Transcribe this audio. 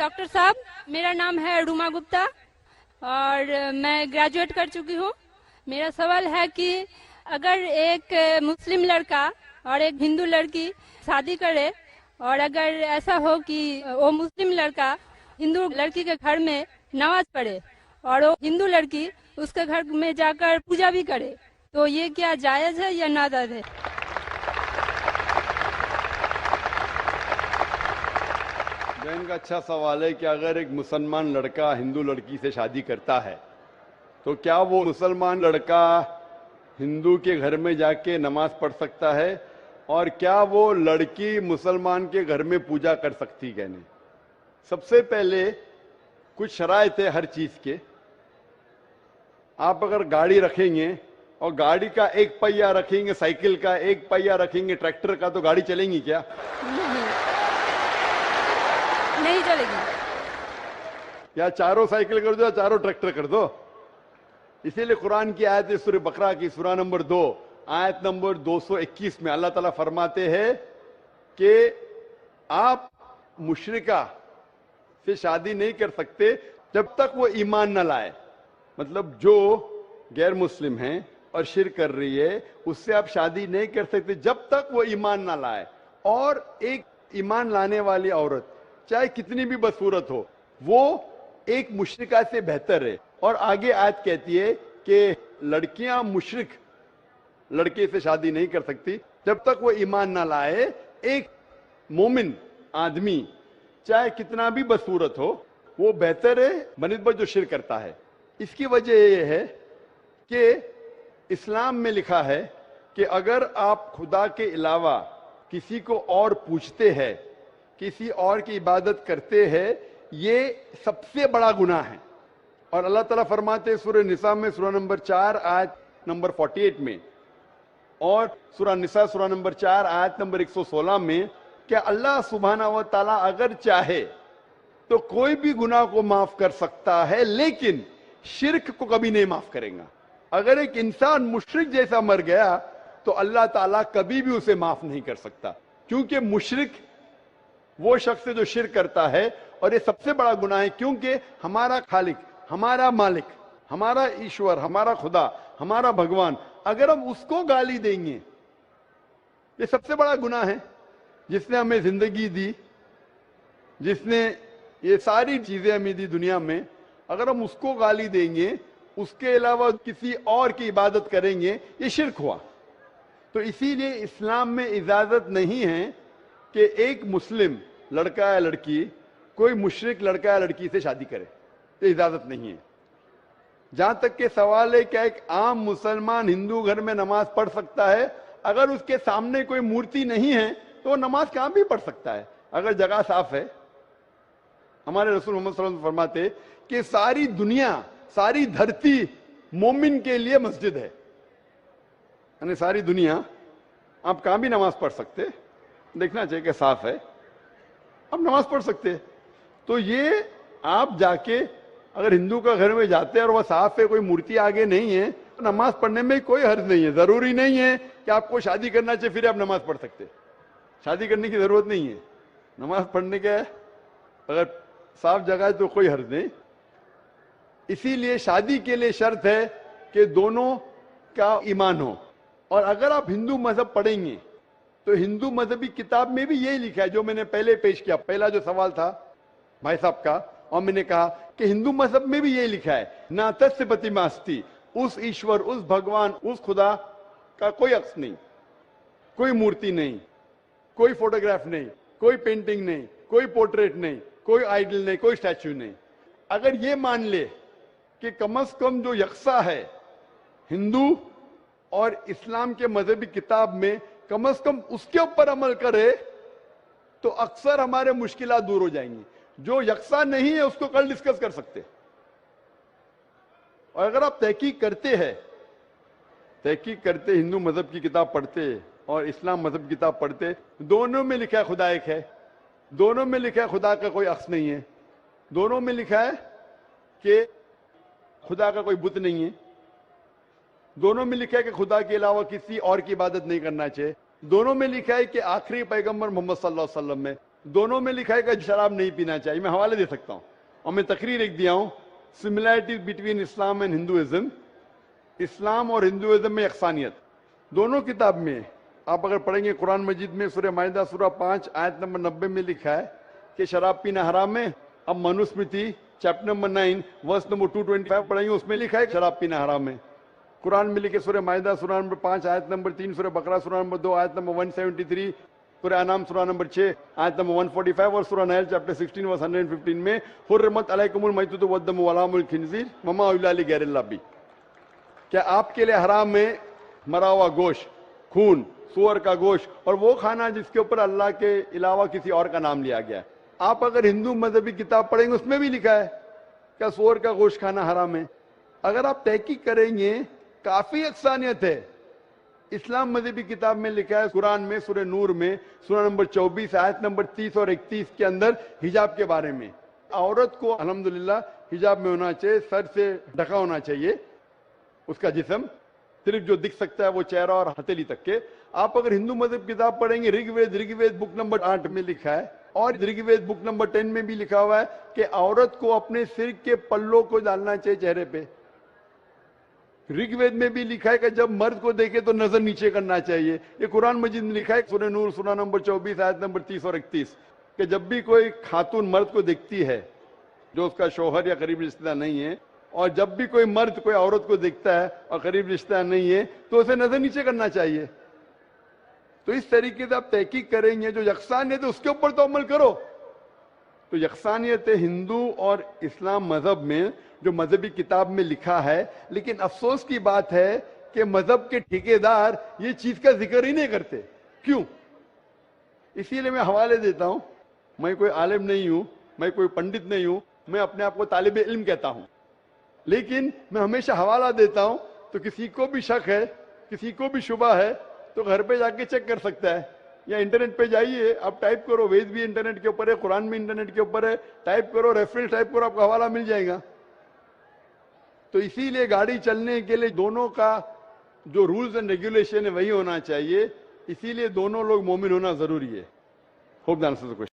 Doctor साहब, मेरा नाम है रुमा गुप्ता और मैं ग्रेजुएट कर चुकी हूँ। मेरा सवाल है कि अगर एक मुस्लिम लड़का और एक हिंदू लड़की शादी करे और अगर ऐसा हो कि वो मुस्लिम लड़का हिंदू लड़की के घर में नमाज पढ़े और वो हिंदू लड़की उसके घर में जाकर पूजा भी करे, तो ये क्या जायज है या नाजायज है? बहन का अच्छा सवाल है कि अगर एक मुसलमान लड़का हिंदू लड़की से शादी करता है तो क्या वो मुसलमान लड़का हिंदू के घर में जाके नमाज पढ़ सकता है और क्या वो लड़की मुसलमान के घर में पूजा कर सकती है? नहीं। सबसे पहले कुछ शराइत है हर चीज के। आप अगर गाड़ी रखेंगे और गाड़ी का एक पहिया रखेंगे, साइकिल का एक पहिया रखेंगे, ट्रैक्टर का, तो गाड़ी चलेंगी क्या? नहीं चलेगी। या चारों साइकिल कर दो या चारों ट्रैक्टर कर दो। इसीलिए कुरान की आयत है सूरह बकरा की सूरा नंबर 2 आयत नंबर 221 में अल्लाह ताला फरमाते हैं कि आप मुशरिका से शादी नहीं कर सकते जब तक वो ईमान न लाए। मतलब जो गैर मुस्लिम है और शिर्क कर रही है उससे आप शादी नहीं कर सकते जब तक वो ईमान ना लाए। और एक ईमान लाने वाली औरत चाहे कितनी भी बदसूरत हो वो एक मुशरिका से बेहतर है। और आगे आयत कहती है कि लड़कियां मुशरिक लड़के से शादी नहीं कर सकती जब तक वो ईमान ना लाए। एक मोमिन आदमी चाहे कितना भी बदसूरत हो वो बेहतर है बनिस्बत जो शिर्क करता है। इसकी वजह यह है कि इस्लाम में लिखा है कि अगर आप खुदा के अलावा किसी को और पूछते हैं, किसी और की इबादत करते हैं, ये सबसे बड़ा गुनाह है। और अल्लाह ताला फरमाते हैं सूरह निसा में सूरा नंबर 4 आयत नंबर 48 में और सूरा निसा सूरा नंबर 4 आयत नंबर 116 में कि अल्लाह सुब्हाना व तआला अगर चाहे तो कोई भी गुनाह को माफ कर सकता है लेकिन शिर्क को कभी नहीं माफ करेगा। अगर एक इंसान मुशरिक जैसा मर गया तो अल्लाह ताला कभी भी उसे माफ नहीं कर सकता, क्योंकि मुशरिक वो शख्स है जो शिर्क करता है। और ये सबसे बड़ा गुनाह है क्योंकि हमारा खालिक, हमारा मालिक, हमारा ईश्वर, हमारा खुदा, हमारा भगवान, अगर हम उसको गाली देंगे, ये सबसे बड़ा गुनाह है। जिसने हमें जिंदगी दी, जिसने ये सारी चीजें हमें दी दुनिया में, अगर हम उसको गाली देंगे, उसके अलावा किसी और की इबादत करेंगे, ये शिर्क हुआ। तो इसीलिए इस्लाम में इजाजत नहीं है कि एक मुस्लिम लड़का या लड़की कोई मुशरिक लड़का या लड़की से शादी करे, तो इजाजत नहीं है। जहां तक के सवाल है क्या एक आम मुसलमान हिंदू घर में नमाज पढ़ सकता है? अगर उसके सामने कोई मूर्ति नहीं है तो वो नमाज कहां भी पढ़ सकता है अगर जगह साफ है। हमारे रसूल मोहम्मद सल्लल्लाहु अलैहि वसल्लम फरमाते कि सारी दुनिया, सारी धरती मोमिन के लिए मस्जिद है। यानी सारी दुनिया आप कहां भी नमाज पढ़ सकते, देखना चाहिए कि साफ है, आप नमाज पढ़ सकते। तो ये आप जाके अगर हिंदू का घर में जाते हैं और वह साफ है, कोई मूर्ति आगे नहीं है, तो नमाज पढ़ने में कोई हर्ज नहीं है। जरूरी नहीं है कि आपको शादी करना चाहिए फिर आप नमाज पढ़ सकते, शादी करने की जरूरत नहीं है। नमाज पढ़ने के अगर साफ जगह है तो कोई हर्ज नहीं। इसीलिए शादी के लिए शर्त है कि दोनों का ईमान हो। और अगर आप हिंदू मजहब पढ़ेंगे तो हिंदू मजहबी किताब में भी यही लिखा है जो मैंने पहले पेश किया, पहला जो सवाल था भाई साहब का, और मैंने कहा कि हिंदू मजहब में भी यही लिखा है, ना तस्य प्रतिमास्ति, उस ईश्वर, उस भगवान, उस खुदा का कोई अक्स नहीं, कोई मूर्ति नहीं, कोई फोटोग्राफ नहीं, कोई पेंटिंग नहीं, कोई पोर्ट्रेट नहीं, कोई आइडल नहीं, कोई स्टैच्यू नहीं। अगर ये मान ले कि कम से कम जो यकसा है हिंदू और इस्लाम के मजहबी किताब में, कम से कम उसके ऊपर अमल करे तो अक्सर हमारे मुश्किलात दूर हो जाएंगी। जो यकसा नहीं है उसको कल डिस्कस कर सकते। और अगर आप तहकीक करते हिंदू मजहब की किताब पढ़ते और इस्लाम मजहब की किताब पढ़ते, दोनों में लिखा है खुदा एक है, दोनों में लिखा है खुदा का कोई अक्स नहीं है, दोनों में लिखा है कि खुदा का कोई बुत नहीं है, दोनों में लिखा है कि खुदा के अलावा किसी और की इबादत नहीं करना चाहिए, दोनों में लिखा है कि आखिरी पैगंबर मोहम्मद सल्लल्लाहु अलैहि वसल्लम में دونوں میں لکھا ہے کہ شراب نہیں پینا چاہیے. میں حوالے دے سکتا ہوں اور میں تقریر ایک دیا ہوں, similarities between Islam and Hinduism. اسلام اور ہندوازم میں یکسانیت دونوں کتاب میں. آپ اگر پڑھیں گے قرآن مجید میں سورہ مائدہ سورہ 5 آیت نمبر 90 میں لکھا ہے کہ شراب پینا حرام ہے. اب Manusmriti chapter number 9 verse number 225 پڑھیں گے, اس میں لکھا ہے کہ شراب پینا حرام ہے. قرآن میں لکھے سورہ مائدہ سورہ نمبر 5 آیت نمبر 3, سورہ بقرہ سورہ نمبر 2 آیت نمبر 173, سورہ انعام سورہ نمبر 6 آیت نمبر 145 اور سورہ نحل چیپٹر 16 ورس 115 میں حرمت علیکم المیتۃ والدم ولحم الخنزیر وما اہل لغیر اللہ بھی. کیا آپ کے لیے حرام ہے مرا ہوا گوشت, خون, سور کا گوشت اور وہ کھانا جس کے اوپر اللہ کے علاوہ کسی اور کا نام لیا گیا ہے. آپ اگر ہندو مذہبی کتاب پڑھیں گے اس میں بھی لکھا ہے کیا سور کا گوشت کھانا حرام ہے. اگر آپ تحقیق کریں گے کافی یکسانیت ہے. اسلام مذہبی کتاب میں لکھا ہے قرآن میں سورہ نور میں سورہ نمبر 24 آیت نمبر 30 اور 31 کے اندر حجاب کے بارے میں. عورت کو الحمدللہ حجاب میں ہونا چاہیے, سر سے ڈھکا ہونا چاہیے اس کا جسم, صرف جو دکھ سکتا ہے وہ چہرہ اور ہتھیلی تک کے. آپ اگر ہندو مذہب کتاب پڑھیں گے رگ وید بک نمبر 8 میں لکھا ہے اور رگ وید بک نمبر 10 میں بھی لکھا ہوا ہے کہ عورت کو اپنے سر کے پلوں کو ڈالنا چاہیے چہرے پہ. رگ وید میں بھی لکھا ہے کہ جب مرد کو دیکھے تو نظر نیچے کرنا چاہیے. یہ قرآن مجید میں لکھا ہے سورہ نور سورہ نمبر 24 آیت نمبر 30 اور 31 کہ جب بھی کوئی خاتون مرد کو دیکھتی ہے جو اس کا شوہر یا قریب رشتہ دار نہیں ہے, اور جب بھی کوئی مرد کوئی عورت کو دیکھتا ہے اور قریب رشتہ دار نہیں ہے تو اسے نظر نیچے کرنا چاہیے. تو اس طریقے سے آپ تحقیق کریں گے جو یکسانیت ہے اس کے اوپر تو عمل کرو. تو یکسانیت ہندو اور اسلام مذہب میں جو مذہبی کتاب میں لکھا ہے, لیکن افسوس کی بات ہے کہ مذہب کے ٹھیکیدار یہ چیز کا ذکر ہی نہیں کرتے. کیوں؟ اسی لیے میں حوالے دیتا ہوں. میں کوئی عالم نہیں ہوں, میں کوئی پنڈت نہیں ہوں, میں اپنے آپ کو طالب علم کہتا ہوں, لیکن میں ہمیشہ حوالہ دیتا ہوں. تو کسی کو بھی شک ہے, کسی کو بھی شبہ ہے تو گھر پہ جا کے چیک کر سکتا ہے, یا انٹرنیٹ پہ جائیے, آپ ٹائپ کرو, وید بھی انٹرنیٹ کے اوپر ہے, قرآن بھی انٹرنیٹ کے اوپر ہے, ٹائپ کرو, ریفرنس ٹائپ کرو, آپ کو حوالہ مل جائے گا. تو اسی لیے گاڑی چلنے کے لیے دونوں کا جو رولز اینڈ ریگولیشن ہے وہی ہونا چاہیے. اسی لیے دونوں لوگ مومن ہونا ضروری ہے. Hope the answers the question.